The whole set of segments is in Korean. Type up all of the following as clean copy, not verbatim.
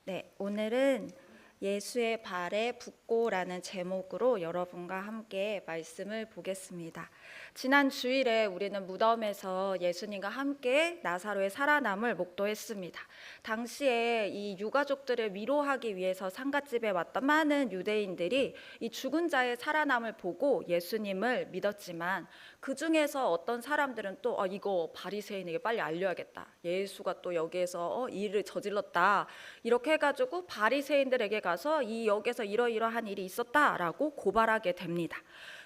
네, 오늘은 예수의 발에 붓고라는 제목으로 여러분과 함께 말씀을 보겠습니다. 지난 주일에 우리는 무덤에서 예수님과 함께 나사로의 살아남을 목도했습니다. 당시에 이 유가족들을 위로하기 위해서 상갓집에 왔던 많은 유대인들이 이 죽은 자의 살아남을 보고 예수님을 믿었지만 그 중에서 어떤 사람들은 또 이거 바리새인에게 빨리 알려야겠다. 예수가 또 여기에서 일을 저질렀다. 이렇게 해가지고 바리새인들에게 가서 이 여기서 이러이러한 일이 있었다라고 고발하게 됩니다.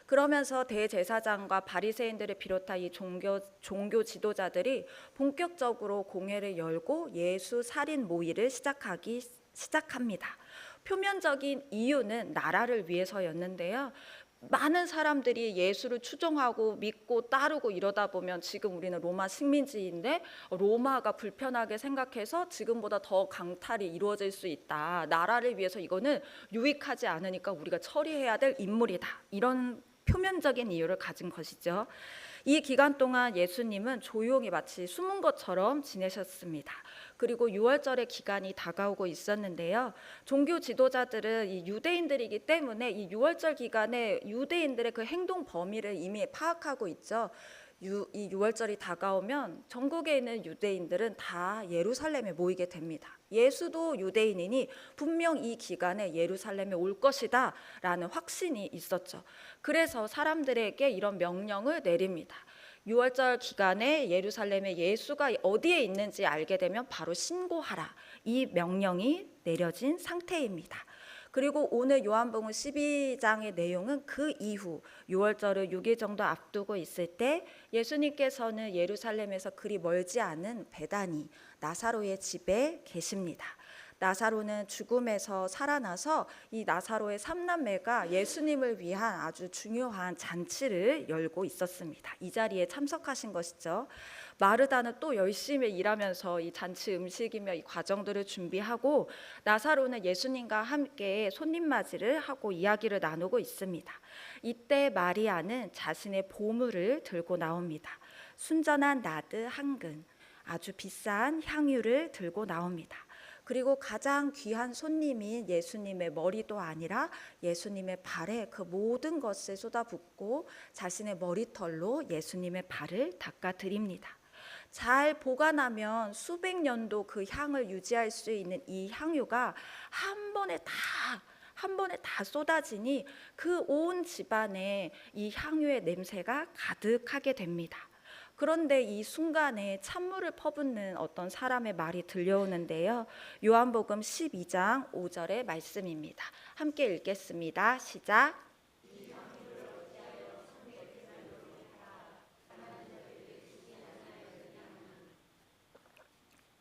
그러면서 대제사장과 바리새인들을 비롯한 이 종교 지도자들이 본격적으로 공회를 열고 예수 살인 모의를 시작합니다. 표면적인 이유는 나라를 위해서였는데요. 많은 사람들이 예수를 추종하고 믿고 따르고 이러다 보면 지금 우리는 로마 식민지인데 로마가 불편하게 생각해서 지금보다 더 강탈이 이루어질 수 있다. 나라를 위해서 이거는 유익하지 않으니까 우리가 처리해야 될 인물이다. 이런 표면적인 이유를 가진 것이죠. 이 기간 동안 예수님은 조용히 마치 숨은 것처럼 지내셨습니다. 그리고 유월절의 기간이 다가오고 있었는데요. 종교 지도자들은 이 유대인들이기 때문에 이 유월절 기간에 유대인들의 그 행동 범위를 이미 파악하고 있죠. 이 유월절이 다가오면 전국에 있는 유대인들은 다 예루살렘에 모이게 됩니다. 예수도 유대인이니 분명 이 기간에 예루살렘에 올 것이다 라는 확신이 있었죠. 그래서 사람들에게 이런 명령을 내립니다. 유월절 기간에 예루살렘에 예수가 어디에 있는지 알게 되면 바로 신고하라. 이 명령이 내려진 상태입니다. 그리고 오늘 요한복음 12장의 내용은 그 이후 6월절을 6일 정도 앞두고 있을 때 예수님께서는 예루살렘에서 그리 멀지 않은 베다니 나사로의 집에 계십니다. 나사로는 죽음에서 살아나서 이 나사로의 삼남매가 예수님을 위한 아주 중요한 잔치를 열고 있었습니다. 이 자리에 참석하신 것이죠. 마르다는 또 열심히 일하면서 이 잔치 음식이며 이 과정들을 준비하고 나사로는 예수님과 함께 손님 맞이를 하고 이야기를 나누고 있습니다. 이때 마리아는 자신의 보물을 들고 나옵니다. 순전한 나드 한 근, 아주 비싼 향유를 들고 나옵니다. 그리고 가장 귀한 손님인 예수님의 머리도 아니라 예수님의 발에 그 모든 것을 쏟아붓고 자신의 머리털로 예수님의 발을 닦아드립니다. 잘 보관하면 수백 년도 그 향을 유지할 수 있는 이 향유가 한 번에 다 쏟아지니 그 온 집안에 이 향유의 냄새가 가득하게 됩니다. 그런데 이 순간에 찬물을 퍼붓는 어떤 사람의 말이 들려오는데요. 요한복음 12장 5절의 말씀입니다. 함께 읽겠습니다. 시작.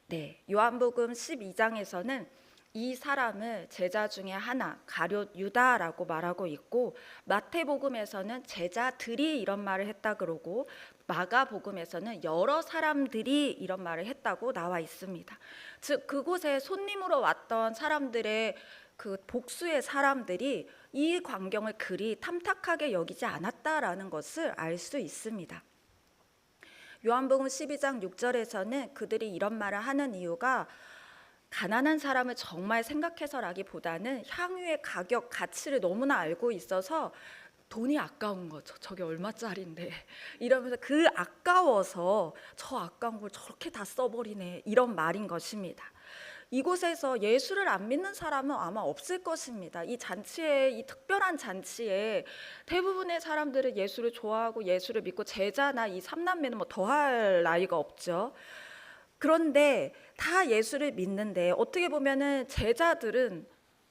네, 요한복음 12장에서는 이 사람을 제자 중에 하나, 가룟 유다라고 말하고 있고, 마태복음에서는 제자들이 이런 말을 했다 그러고, 마가복음에서는 여러 사람들이 이런 말을 했다고 나와 있습니다. 즉 그곳에 손님으로 왔던 사람들의 그 복수의 사람들이 이 광경을 그리 탐탁하게 여기지 않았다라는 것을 알 수 있습니다. 요한복음 12장 6절에서는 그들이 이런 말을 하는 이유가 가난한 사람을 정말 생각해서라기보다는 향유의 가격, 가치를 너무나 알고 있어서 돈이 아까운 거죠. 저게 얼마짜린데 이러면서 그 아까워서 저 아까운 걸 저렇게 다 써버리네 이런 말인 것입니다. 이곳에서 예수를 안 믿는 사람은 아마 없을 것입니다. 이 잔치에, 이 특별한 잔치에 대부분의 사람들은 예수를 좋아하고 예수를 믿고 제자나 이 삼남매는 뭐 더할 나위가 없죠. 그런데 다 예수를 믿는데 어떻게 보면은 제자들은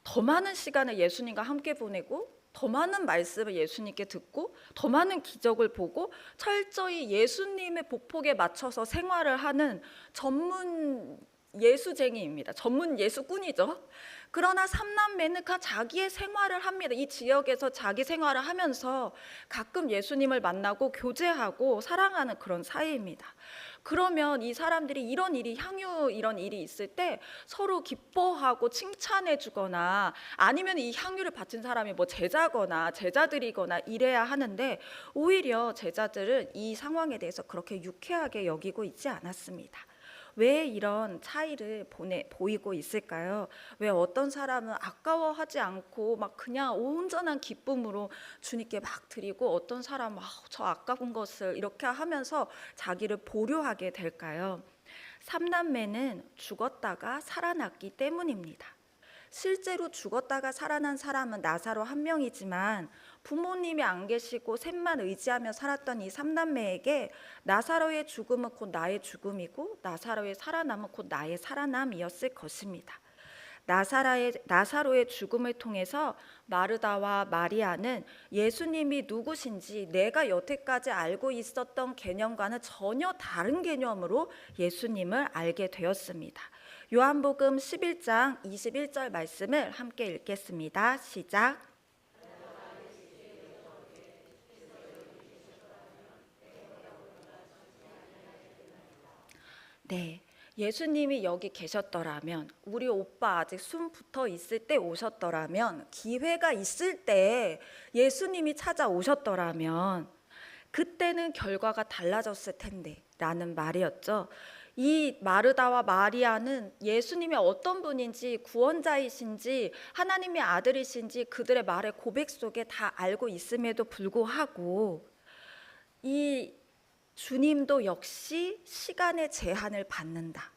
더 많은 시간을 예수님과 함께 보내고 더 많은 말씀을 예수님께 듣고 더 많은 기적을 보고 철저히 예수님의 보폭에 맞춰서 생활을 하는 전문 예수쟁이입니다. 전문 예수꾼이죠. 그러나 삼남매는 그 자기의 생활을 합니다. 이 지역에서 자기 생활을 하면서 가끔 예수님을 만나고 교제하고 사랑하는 그런 사이입니다. 그러면 이 사람들이 이런 일이 향유 이런 일이 있을 때 서로 기뻐하고 칭찬해 주거나 아니면 이 향유를 바친 사람이 뭐 제자거나 제자들이거나 이래야 하는데 오히려 제자들은 이 상황에 대해서 그렇게 유쾌하게 여기고 있지 않았습니다. 왜 이런 차이를 보이고 있을까요? 왜 어떤 사람은 아까워하지 않고 막 그냥 온전한 기쁨으로 주님께 막 드리고, 어떤 사람은 저 아까운 것을 이렇게 하면서 자기를 보류하게 될까요? 삼남매는 죽었다가 살아났기 때문입니다. 실제로 죽었다가 살아난 사람은 나사로 한 명이지만, 부모님이 안 계시고 셋만 의지하며 살았던 이 삼남매에게 나사로의 죽음은 곧 나의 죽음이고, 나사로의 살아남은 곧 나의 살아남이었을 것입니다. 나사로의 죽음을 통해서 마르다와 마리아는 예수님이 누구신지 내가 여태까지 알고 있었던 개념과는 전혀 다른 개념으로 예수님을 알게 되었습니다. 요한복음 11장 21절 말씀을 함께 읽겠습니다. 시작. 네, 예수님이 여기 계셨더라면, 우리 오빠 아직 숨 붙어 있을 때 오셨더라면, 기회가 있을 때 예수님이 찾아오셨더라면 그때는 결과가 달라졌을 텐데 라는 말이었죠. 이 마르다와 마리아는 예수님이 어떤 분인지, 구원자이신지, 하나님의 아들이신지 그들의 말의 고백 속에 다 알고 있음에도 불구하고, 이 주님도 역시 시간의 제한을 받는다,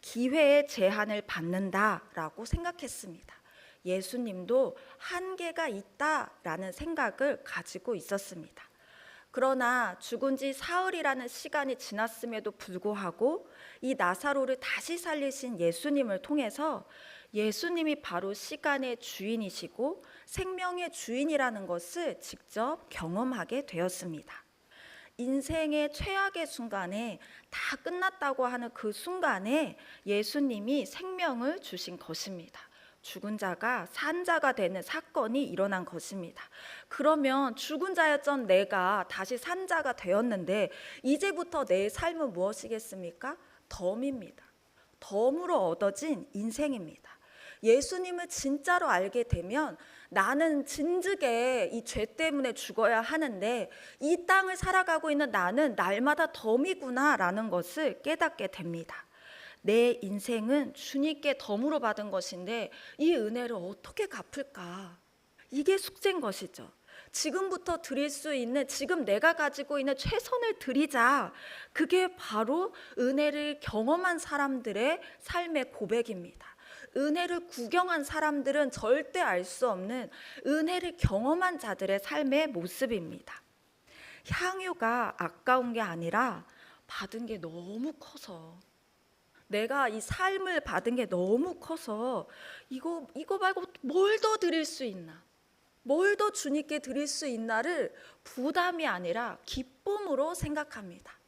기회의 제한을 받는다라고 생각했습니다. 예수님도 한계가 있다라는 생각을 가지고 있었습니다. 그러나 죽은 지 사흘이라는 시간이 지났음에도 불구하고 이 나사로를 다시 살리신 예수님을 통해서, 예수님이 바로 시간의 주인이시고 생명의 주인이라는 것을 직접 경험하게 되었습니다. 인생의 최악의 순간에, 다 끝났다고 하는 그 순간에 예수님이 생명을 주신 것입니다. 죽은 자가 산 자가 되는 사건이 일어난 것입니다. 그러면 죽은 자였던 내가 다시 산 자가 되었는데, 이제부터 내 삶은 무엇이겠습니까? 덤입니다. 덤으로 얻어진 인생입니다. 예수님을 진짜로 알게 되면 나는 진즉에 이 죄 때문에 죽어야 하는데, 이 땅을 살아가고 있는 나는 날마다 덤이구나 라는 것을 깨닫게 됩니다. 내 인생은 주님께 덤으로 받은 것인데 이 은혜를 어떻게 갚을까? 이게 숙제인 것이죠. 지금부터 드릴 수 있는, 지금 내가 가지고 있는 최선을 드리자. 그게 바로 은혜를 경험한 사람들의 삶의 고백입니다. 은혜를 구경한 사람들은 절대 알 수 없는 은혜를 경험한 자들의 삶의 모습입니다. 향유가 아까운 게 아니라 받은 게 너무 커서, 내가 이 삶을 받은 게 너무 커서 이거 말고 뭘 더 드릴 수 있나, 뭘 더 주님께 드릴 수 있나를 부담이 아니라 기쁨으로 생각합니다.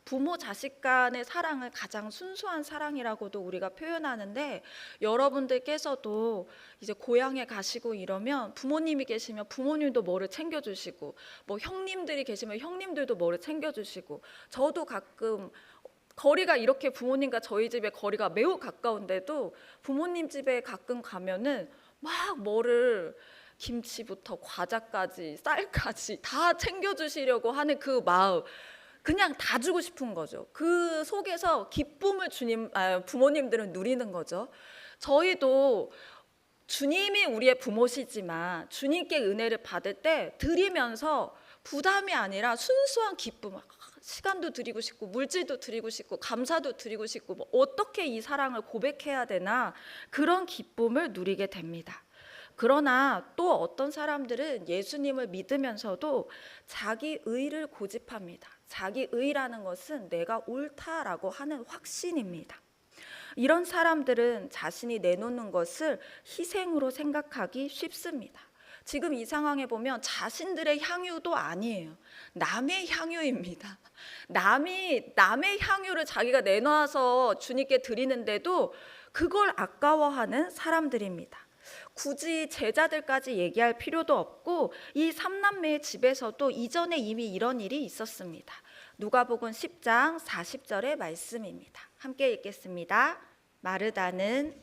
부모 자식 간의 사랑을 가장 순수한 사랑이라고도 우리가 표현하는데, 여러분들께서도 이제 고향에 가시고 이러면 부모님이 계시면 부모님도 뭐를 챙겨주시고, 뭐 형님들이 계시면 형님들도 뭐를 챙겨주시고, 저도 가끔 거리가 이렇게 부모님과 저희 집의 거리가 매우 가까운데도 부모님 집에 가끔 가면은 막 뭐를, 김치부터 과자까지 쌀까지 다 챙겨주시려고 하는 그 마음, 그냥 다 주고 싶은 거죠. 그 속에서 기쁨을 부모님들은 누리는 거죠. 저희도 주님이 우리의 부모시지만 주님께 은혜를 받을 때 드리면서 부담이 아니라 순수한 기쁨, 시간도 드리고 싶고 물질도 드리고 싶고 감사도 드리고 싶고, 뭐 어떻게 이 사랑을 고백해야 되나, 그런 기쁨을 누리게 됩니다. 그러나 또 어떤 사람들은 예수님을 믿으면서도 자기 의를 고집합니다. 자기 의라는 것은 내가 옳다라고 하는 확신입니다. 이런 사람들은 자신이 내놓는 것을 희생으로 생각하기 쉽습니다. 지금 이 상황에 보면 자신들의 향유도 아니에요. 남의 향유입니다. 남의 향유를 자기가 내놔서 주님께 드리는데도 그걸 아까워하는 사람들입니다. 굳이 제자들까지 얘기할 필요도 없고, 이 삼남매의 집에서도 이전에 이미 이런 일이 있었습니다. 누가복음 10장 40절의 말씀입니다. 함께 읽겠습니다. 마르다는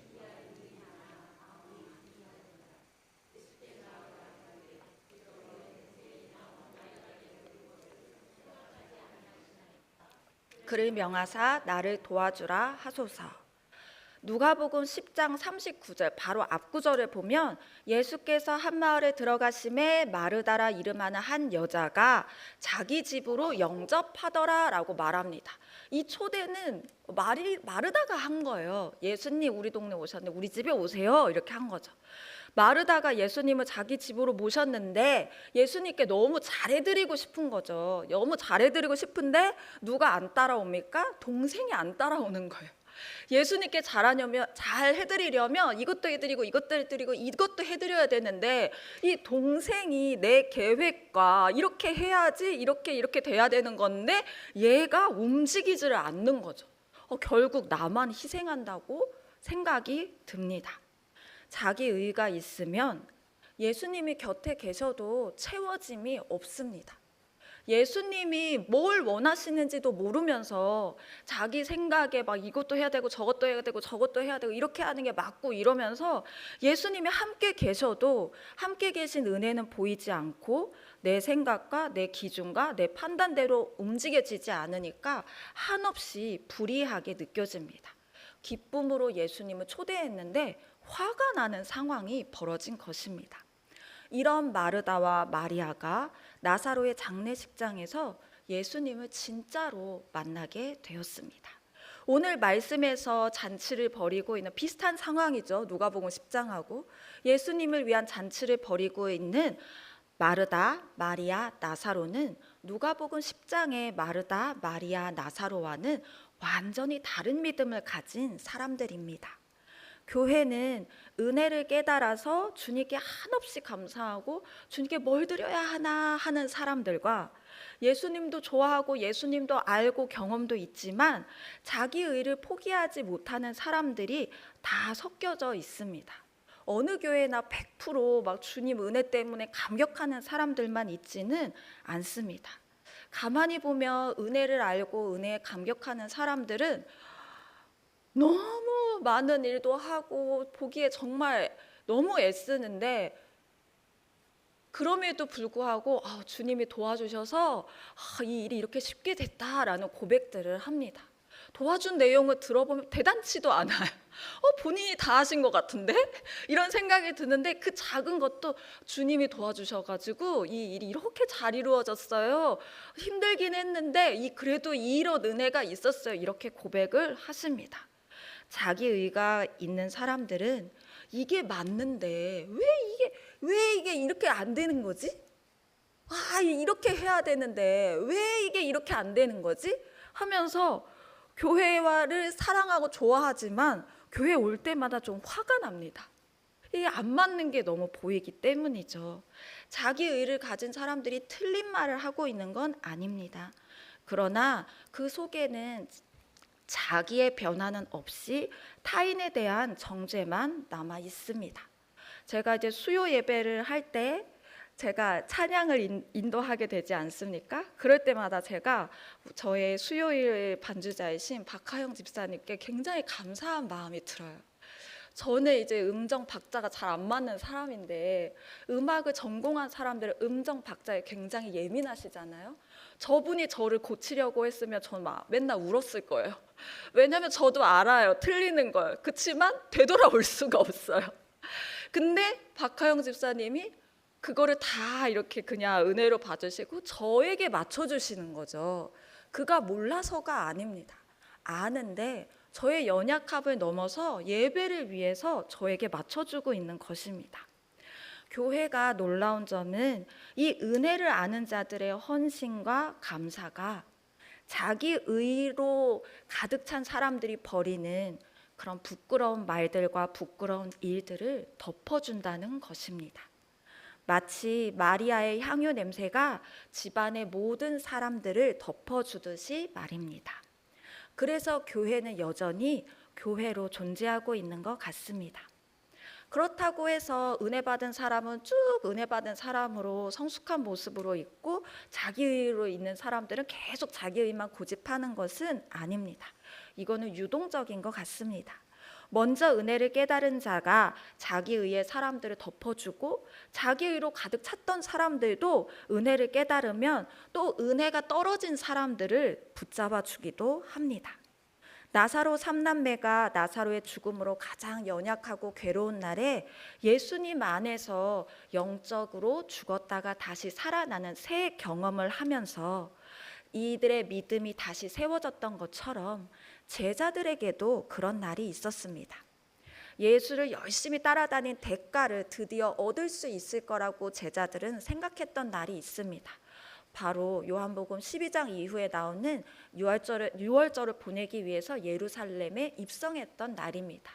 그를 명하사 나를 도와주라 하소서. 누가복음 10장 39절 바로 앞구절을 보면 예수께서 한 마을에 들어가심에 마르다라 이름하는 한 여자가 자기 집으로 영접하더라라고 말합니다. 이 초대는 마르다가 한 거예요. 예수님 우리 동네 오셨는데 우리 집에 오세요 이렇게 한 거죠. 마르다가 예수님을 자기 집으로 모셨는데 예수님께 너무 잘해드리고 싶은 거죠. 너무 잘해드리고 싶은데 누가 안 따라옵니까? 동생이 안 따라오는 거예요. 예수님께 잘 해드리려면 이것도 해드리고 이것도 해드리고 이것도 해드려야 되는데 이 동생이 내 계획과 이렇게 해야지 이렇게 돼야 되는 건데 얘가 움직이지를 않는 거죠. 결국 나만 희생한다고 생각이 듭니다. 자기 의가 있으면 예수님이 곁에 계셔도 채워짐이 없습니다. 예수님이 뭘 원하시는지도 모르면서 자기 생각에 막 이것도 해야 되고 저것도 해야 되고 저것도 해야 되고 이렇게 하는 게 맞고 이러면서 예수님이 함께 계셔도 함께 계신 은혜는 보이지 않고 내 생각과 내 기준과 내 판단대로 움직여지지 않으니까 한없이 불이하게 느껴집니다. 기쁨으로 예수님을 초대했는데 화가 나는 상황이 벌어진 것입니다. 이런 마르다와 마리아가 나사로의 장례식장에서 예수님을 진짜로 만나게 되었습니다. 오늘 말씀에서 잔치를 벌이고 있는 비슷한 상황이죠. 누가복음 10장하고 예수님을 위한 잔치를 벌이고 있는 마르다, 마리아, 나사로는 누가복음 10장의 마르다, 마리아, 나사로와는 완전히 다른 믿음을 가진 사람들입니다. 교회는 은혜를 깨달아서 주님께 한없이 감사하고 주님께 뭘 드려야 하나 하는 사람들과 예수님도 좋아하고 예수님도 알고 경험도 있지만 자기 의를 포기하지 못하는 사람들이 다 섞여져 있습니다. 어느 교회나 100% 주님 은혜 때문에 감격하는 사람들만 있지는 않습니다. 가만히 보면 은혜를 알고 은혜에 감격하는 사람들은 너무 많은 일도 하고 보기에 정말 너무 애쓰는데 그럼에도 불구하고 주님이 도와주셔서 이 일이 이렇게 쉽게 됐다라는 고백들을 합니다. 도와준 내용을 들어보면 대단치도 않아요. 본인이 다 하신 것 같은데? 이런 생각이 드는데 그 작은 것도 주님이 도와주셔가지고 이 일이 이렇게 잘 이루어졌어요. 힘들긴 했는데 그래도 이런 은혜가 있었어요. 이렇게 고백을 하십니다. 자기 의가 있는 사람들은 이게 맞는데 왜 이게 이렇게 안 되는 거지? 이렇게 해야 되는데 왜 이게 이렇게 안 되는 거지? 하면서 교회를 사랑하고 좋아하지만 교회 올 때마다 좀 화가 납니다. 이게 안 맞는 게 너무 보이기 때문이죠. 자기 의를 가진 사람들이 틀린 말을 하고 있는 건 아닙니다. 그러나 그 속에는 자기의 변화는 없이 타인에 대한 정죄만 남아 있습니다. 제가 이제 수요 예배를 할 때 제가 찬양을 인도하게 되지 않습니까? 그럴 때마다 제가 저의 수요일 반주자이신 박하영 집사님께 굉장히 감사한 마음이 들어요. 저는 이제 음정 박자가 잘 안 맞는 사람인데 음악을 전공한 사람들은 음정 박자에 굉장히 예민하시잖아요. 저분이 저를 고치려고 했으면 저는 맨날 울었을 거예요. 왜냐하면 저도 알아요. 틀리는 걸. 그렇지만 되돌아올 수가 없어요. 근데 박하영 집사님이 그거를 다 이렇게 그냥 은혜로 봐주시고 저에게 맞춰주시는 거죠. 그가 몰라서가 아닙니다. 아는데 저의 연약함을 넘어서 예배를 위해서 저에게 맞춰주고 있는 것입니다. 교회가 놀라운 점은 이 은혜를 아는 자들의 헌신과 감사가 자기 의로 가득 찬 사람들이 벌이는 그런 부끄러운 말들과 부끄러운 일들을 덮어준다는 것입니다. 마치 마리아의 향유 냄새가 집안의 모든 사람들을 덮어주듯이 말입니다. 그래서 교회는 여전히 교회로 존재하고 있는 것 같습니다. 그렇다고 해서 은혜 받은 사람은 쭉 은혜 받은 사람으로 성숙한 모습으로 있고 자기 의로 있는 사람들은 계속 자기 의만 고집하는 것은 아닙니다. 이거는 유동적인 것 같습니다. 먼저 은혜를 깨달은 자가 자기 의의 사람들을 덮어주고 자기 의로 가득 찼던 사람들도 은혜를 깨달으면 또 은혜가 떨어진 사람들을 붙잡아 주기도 합니다. 나사로 3남매가 나사로의 죽음으로 가장 연약하고 괴로운 날에 예수님 안에서 영적으로 죽었다가 다시 살아나는 새 경험을 하면서 이들의 믿음이 다시 세워졌던 것처럼 제자들에게도 그런 날이 있었습니다. 예수를 열심히 따라다닌 대가를 드디어 얻을 수 있을 거라고 제자들은 생각했던 날이 있습니다. 바로 요한복음 12장 이후에 나오는 유월절을 보내기 위해서 예루살렘에 입성했던 날입니다.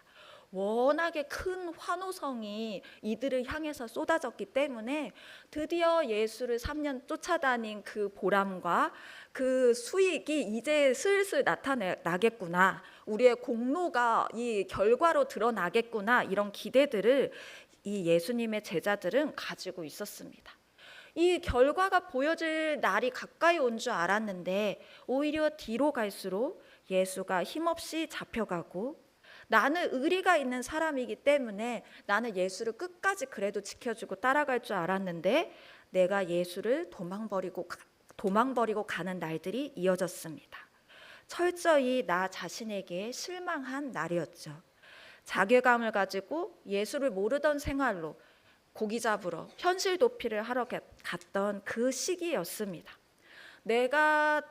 워낙에 큰 환호성이 이들을 향해서 쏟아졌기 때문에 드디어 예수를 3년 쫓아다닌 그 보람과 그 수익이 이제 슬슬 나타나겠구나, 우리의 공로가 이 결과로 드러나겠구나, 이런 기대들을 이 예수님의 제자들은 가지고 있었습니다. 이 결과가 보여질 날이 가까이 온 줄 알았는데 오히려 뒤로 갈수록 예수가 힘없이 잡혀가고, 나는 의리가 있는 사람이기 때문에 나는 예수를 끝까지 그래도 지켜주고 따라갈 줄 알았는데 내가 예수를 도망버리고 가는 날들이 이어졌습니다. 철저히 나 자신에게 실망한 날이었죠. 자괴감을 가지고 예수를 모르던 생활로 고기 잡으러 현실 도피를 하러 갔던 그 시기였습니다. 내가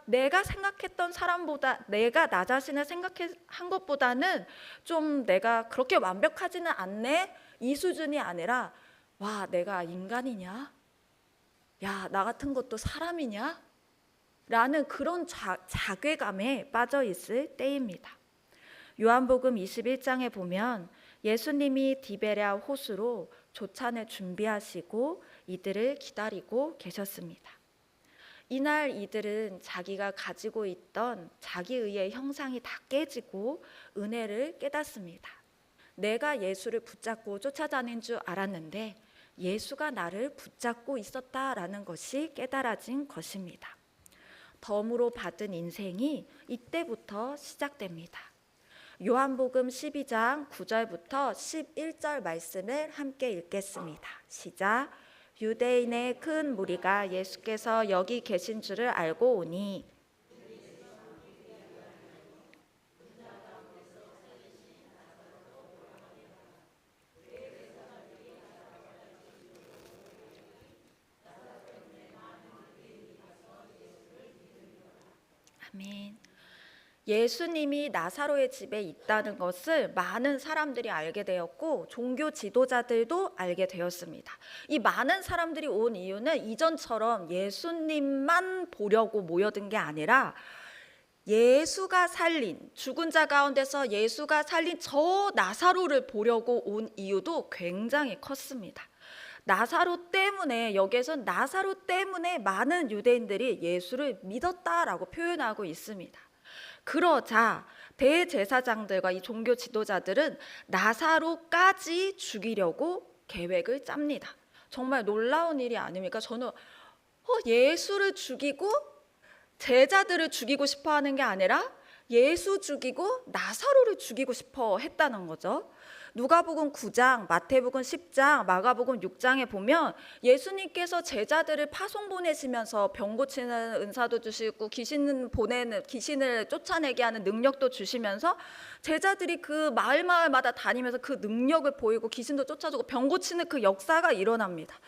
생각했던 사람보다, 내가 나 자신을 생각한 것보다는 좀 내가 그렇게 완벽하지는 않네, 이 수준이 아니라 와, 내가 인간이냐? 야, 나 같은 것도 사람이냐? 라는 그런 자괴감에 빠져 있을 때입니다. 요한복음 21장에 보면 예수님이 디베랴 호수로 조찬을 준비하시고 이들을 기다리고 계셨습니다. 이날 이들은 자기가 가지고 있던 자기의의 형상이 다 깨지고 은혜를 깨닫습니다. 내가 예수를 붙잡고 쫓아다닌 줄 알았는데 예수가 나를 붙잡고 있었다라는 것이 깨달아진 것입니다. 덤으로 받은 인생이 이때부터 시작됩니다. 요한복음 12장 9절부터 11절 말씀을 함께 읽겠습니다. 시작. 유대인의 큰 무리가 예수께서 여기 계신 줄을 알고 오니 아멘. 예수님이 나사로의 집에 있다는 것을 많은 사람들이 알게 되었고 종교 지도자들도 알게 되었습니다. 이 많은 사람들이 온 이유는 이전처럼 예수님만 보려고 모여든 게 아니라 예수가 살린, 죽은 자 가운데서 예수가 살린 저 나사로를 보려고 온 이유도 굉장히 컸습니다. 나사로 때문에, 여기에서 나사로 때문에 많은 유대인들이 예수를 믿었다라고 표현하고 있습니다. 그러자 대제사장들과 이 종교 지도자들은 나사로까지 죽이려고 계획을 짭니다. 정말 놀라운 일이 아닙니까? 저는 예수를 죽이고 제자들을 죽이고 싶어 하는 게 아니라 예수 죽이고 나사로를 죽이고 싶어 했다는 거죠. 누가복음 9장, 마태복음 10장, 마가복음 6장에 보면 예수님께서 제자들을 파송 보내시면서 병 고치는 은사도 주시고 귀신을 쫓아내게 하는 능력도 주시면서 제자들이 그 마을마다 다니면서 그 능력을 보이고 귀신도 쫓아주고 병 고치는 그 역사가 일어납니다.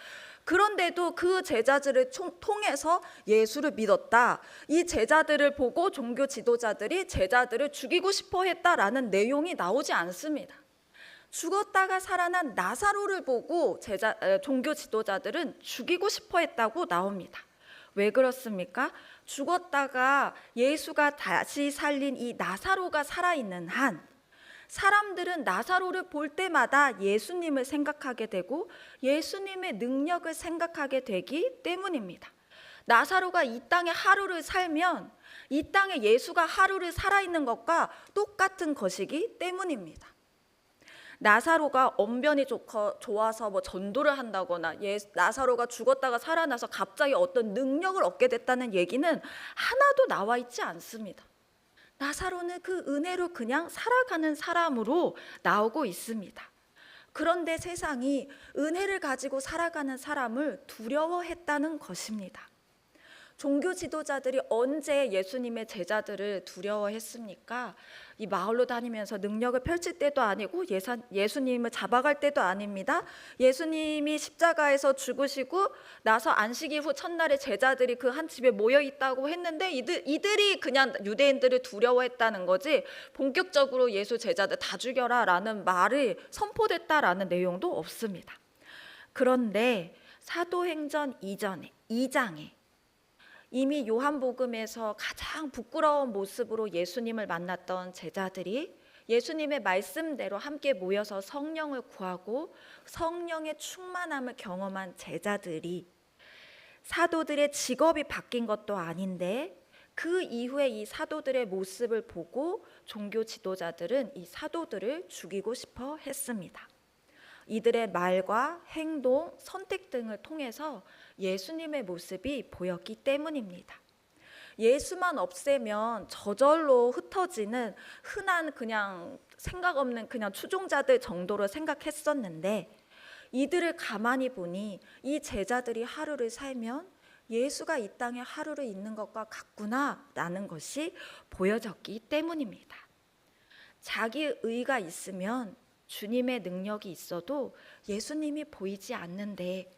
그런데도 그 제자들을 통해서 예수를 믿었다, 이 제자들을 보고 종교 지도자들이 제자들을 죽이고 싶어 했다라는 내용이 나오지 않습니다. 죽었다가 살아난 나사로를 보고 종교 지도자들은 죽이고 싶어 했다고 나옵니다. 왜 그렇습니까? 죽었다가 예수가 다시 살린 이 나사로가 살아있는 한 사람들은 나사로를 볼 때마다 예수님을 생각하게 되고 예수님의 능력을 생각하게 되기 때문입니다. 나사로가 이 땅에 하루를 살면 이 땅에 예수가 하루를 살아있는 것과 똑같은 것이기 때문입니다. 나사로가 언변이 좋아서 전도를 한다거나 나사로가 죽었다가 살아나서 갑자기 어떤 능력을 얻게 됐다는 얘기는 하나도 나와 있지 않습니다. 나사로는 그 은혜로 그냥 살아가는 사람으로 나오고 있습니다. 그런데 세상이 은혜를 가지고 살아가는 사람을 두려워했다는 것입니다. 종교 지도자들이 언제 예수님의 제자들을 두려워했습니까? 이 마을로 다니면서 능력을 펼칠 때도 아니고 예수님을 잡아갈 때도 아닙니다. 예수님이 십자가에서 죽으시고 나서 안식 이후 첫날에 제자들이 그 한 집에 모여 있다고 했는데 이들이 그냥 유대인들을 두려워했다는 거지, 본격적으로 예수 제자들 다 죽여라 라는 말이 선포됐다라는 내용도 없습니다. 그런데 사도행전 2장에 이미 요한복음에서 가장 부끄러운 모습으로 예수님을 만났던 제자들이 예수님의 말씀대로 함께 모여서 성령을 구하고 성령의 충만함을 경험한 제자들이 사도들의 직업이 바뀐 것도 아닌데, 그 이후에 이 사도들의 모습을 보고 종교 지도자들은 이 사도들을 죽이고 싶어 했습니다. 이들의 말과 행동, 선택 등을 통해서 예수님의 모습이 보였기 때문입니다. 예수만 없애면 저절로 흩어지는 흔한 그냥 생각 없는 그냥 추종자들 정도로 생각했었는데, 이들을 가만히 보니 이 제자들이 하루를 살면 예수가 이 땅에 하루를 있는 것과 같구나 라는 것이 보여졌기 때문입니다. 자기 의가 있으면 주님의 능력이 있어도 예수님이 보이지 않는데,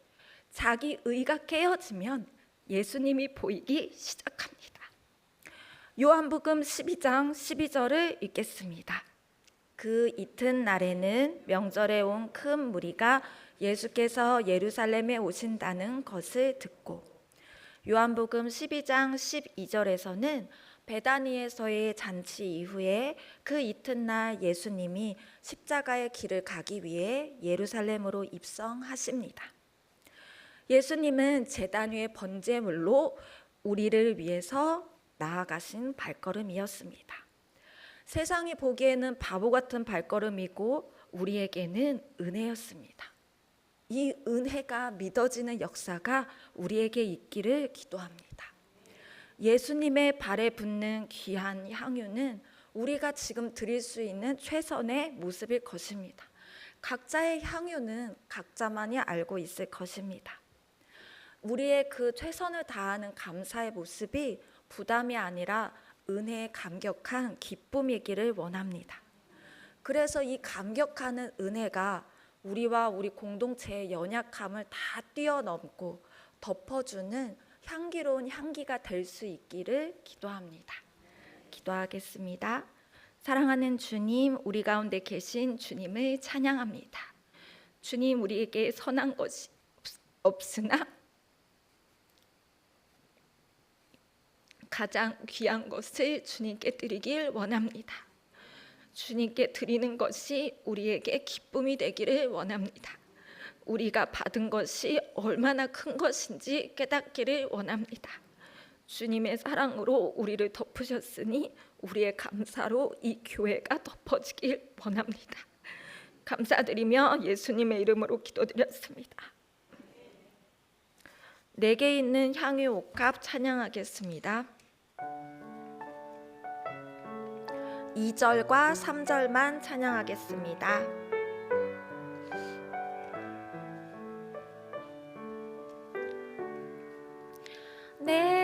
자기 의가 깨어지면 예수님이 보이기 시작합니다. 요한복음 12장 12절을 읽겠습니다. 그 이튿날에는 명절에 온 큰 무리가 예수께서 예루살렘에 오신다는 것을 듣고, 요한복음 12장 12절에서는 베다니에서의 잔치 이후에 그 이튿날 예수님이 십자가의 길을 가기 위해 예루살렘으로 입성하십니다. 예수님은 제단 위의 번제물로 우리를 위해서 나아가신 발걸음이었습니다. 세상이 보기에는 바보 같은 발걸음이고 우리에게는 은혜였습니다. 이 은혜가 믿어지는 역사가 우리에게 있기를 기도합니다. 예수님의 발에 붙는 귀한 향유는 우리가 지금 드릴 수 있는 최선의 모습일 것입니다. 각자의 향유는 각자만이 알고 있을 것입니다. 우리의 그 최선을 다하는 감사의 모습이 부담이 아니라 은혜에 감격한 기쁨이기를 원합니다. 그래서 이 감격하는 은혜가 우리와 우리 공동체의 연약함을 다 뛰어넘고 덮어주는 향기로운 향기가 될 수 있기를 기도합니다. 기도하겠습니다. 사랑하는 주님, 우리 가운데 계신 주님을 찬양합니다. 주님, 우리에게 선한 것이 없으나 가장 귀한 것을 주님께 드리길 원합니다. 주님께 드리는 것이 우리에게 기쁨이 되기를 원합니다. 우리가 받은 것이 얼마나 큰 것인지 깨닫기를 원합니다. 주님의 사랑으로 우리를 덮으셨으니 우리의 감사로 이 교회가 덮어지길 원합니다. 감사드리며 예수님의 이름으로 기도드렸습니다. 내게 있는 향유 옥합 찬양하겠습니다. 2절과 3절만 찬양하겠습니다. 내